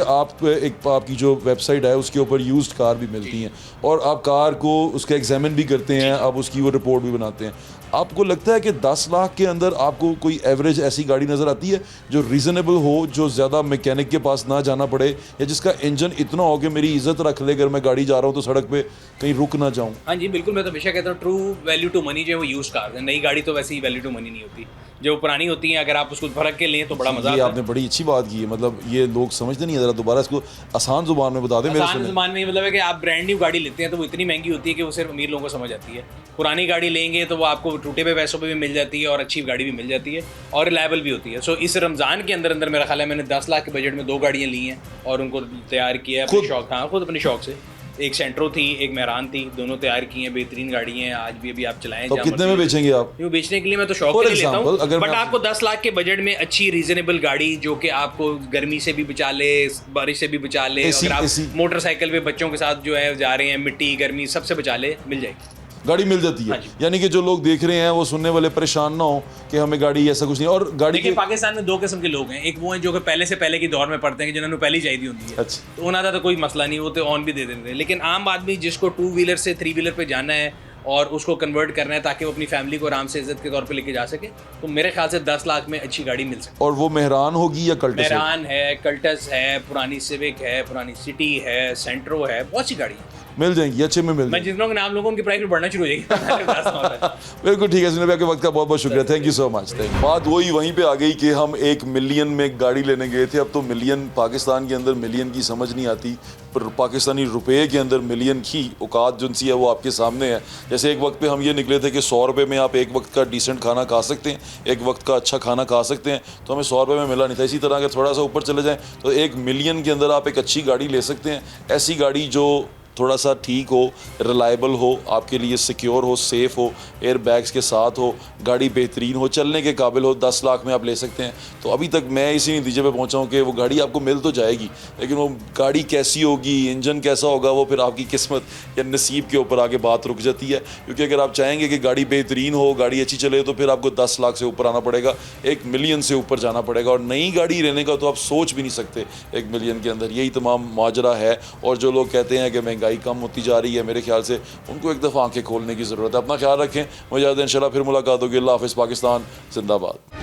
आपकी जो वेबसाइट है उसके ऊपर यूज्ड कार भी मिलती हैं, और आप कार को उसका एग्जामिन भी करते हैं, आप उसकी वो रिपोर्ट भी बनाते हैं। आपको लगता है कि 10 लाख के अंदर आपको कोई एवरेज ऐसी गाड़ी नज़र आती है जो रीज़नेबल हो, जो ज़्यादा मैकेनिक के पास ना जाना पड़े, या जिसका इंजन इतना हो कि मेरी इज़्ज़त रख ले, अगर मैं गाड़ी जा रहा हूँ तो सड़क पे कहीं रुक ना जाऊँ? हाँ जी बिल्कुल, मैं तो हमेशा कहता हूँ ट्रू वैल्यू टू मनी जो है वो यूज़ कार है। नई गाड़ी तो वैसे ही वैल्यू टू मनी नहीं होती, जो पुरानी होती है अगर आप उसको फर्क के लें तो बड़ा मजा आता है। आपने बड़ी अच्छी बात की है, मतलब ये लोग समझते नहीं है। ज़रा दोबारा इसको आसान जुबान में बता दें। आसान जुबान में मतलब है कि आप ब्रांड न्यू गाड़ी लेते हैं तो वो इतनी महंगी होती है कि वो सिर्फ अमीर लोगों को समझ आती है। पुरानी गाड़ी लेंगे तो वो आपको टूटे हुए पैसों पे भी मिल जाती है और अच्छी गाड़ी भी मिल जाती है और रिलायबल भी होती है। सो इस रमज़ान के अंदर मेरा ख्याल है मैंने 10 लाख के बजट में 2 गाड़ियाँ ली हैं और उनको तैयार किया अपने शौक। हाँ, खुद अपने शौक से। एक सेंट्रो थी, एक मेहरान थी, दोनों तैयार की हैं, बेहतरीन गाड़ी हैं, आज भी अभी आप चलाएं। तो कितने में बेचेंगे आप? यूँ बेचने के लिए मैं तो शौक के लिए लेता हूँ, बट आपको 10 लाख के बजट में अच्छी रीजनेबल गाड़ी जो कि आपको गर्मी से भी बचा ले, बारिश से भी बचा ले, अगर आप मोटरसाइकिल पे बच्चों के साथ जो है जा रहे हैं, मिट्टी गर्मी सबसे बचा ले, मिल जाएगी गाड़ी, मिल जाती है। यानी कि जो लोग देख रहे हैं वो सुनने वाले परेशान ना हो कि हमें गाड़ी ऐसा कुछ नहीं। और गाड़ी के पाकिस्तान में 2 किस्म के लोग हैं, एक वो हैं जो कि पहले से पहले की दौर में पढ़ते हैं, जिन्होंने पहले चाहिए होती है। अच्छा। तो उन्होंने तो कोई मसला नहीं, वो तो ऑन भी दे देते हैं। लेकिन आम आदमी जिसको 2 व्हीलर से 3 व्हीलर पे जाना है और उसको कन्वर्ट करना है ताकि वो अपनी फैमिली को आराम से इज्जत के तौर पे लेके जा सके, तो मेरे ख्याल से 10 लाख में अच्छी गाड़ी मिल सकती है। और वो मेहरान होगी या कल्टस? मेहरान है, कल्टस है, पुरानी सिविक है, पुरानी सिटी है, सेंट्रो है, बहुत सी गाड़ी मिल जाएंगी, अच्छे में मिल जाएंगी। मैं जितनों के नाम लोगों की प्राइस भी बढ़ना शुरू हो जाएगी। बिल्कुल ठीक है सुनील भाई, आपके वक्त का बहुत बहुत शुक्रिया, थैंक यू सो मच। बात वही वहीं पे आ गई कि हम 1 मिलियन में गाड़ी लेने गए थे। अब तो मिलियन, पाकिस्तान के अंदर मिलियन की समझ नहीं आती, पर पाकिस्तानी रुपये के अंदर मिलियन की औकात जो सी है वो आपके सामने है। जैसे एक वक्त पे हम ये निकले थे कि 100 रुपये में आप एक वक्त का डिसेंट खाना खा सकते हैं, एक वक्त का अच्छा खाना खा सकते हैं, तो हमें 100 रुपये में मिला नहीं था। इसी तरह अगर थोड़ा सा ऊपर चले जाएँ तो 1 मिलियन के अंदर आप एक अच्छी गाड़ी ले सकते हैं, ऐसी गाड़ी जो थोड़ा सा ठीक हो, रिलायबल हो, आपके लिए सिक्योर हो, सेफ़ हो, एयर बैग्स के साथ हो, गाड़ी बेहतरीन हो, चलने के काबिल हो, 10 लाख में आप ले सकते हैं। तो अभी तक मैं इसी नतीजे पे पहुंचा हूं कि वो गाड़ी आपको मिल तो जाएगी, लेकिन वो गाड़ी कैसी होगी, इंजन कैसा होगा, वो फिर आपकी किस्मत या नसीब के ऊपर आके बात रुक जाती है। क्योंकि अगर आप चाहेंगे कि गाड़ी बेहतरीन हो, गाड़ी अच्छी चले, तो फिर आपको 10 लाख से ऊपर आना पड़ेगा, 1 मिलियन से ऊपर जाना पड़ेगा। और नई गाड़ी लेने का तो आप सोच भी नहीं सकते 1 मिलियन के अंदर। यही तमाम माजरा है। और जो लोग कहते हैं कि महंगाई कम होती जा रही है, मेरे ख्याल से उनको एक दफ़ा आंखें खोलने की ज़रूरत है। अपना ख्याल रखें, मुझे इंशाल्लाह फिर मुलाकात होगी। अल्लाह हाफ़िज़। पाकिस्तान जिंदाबाद।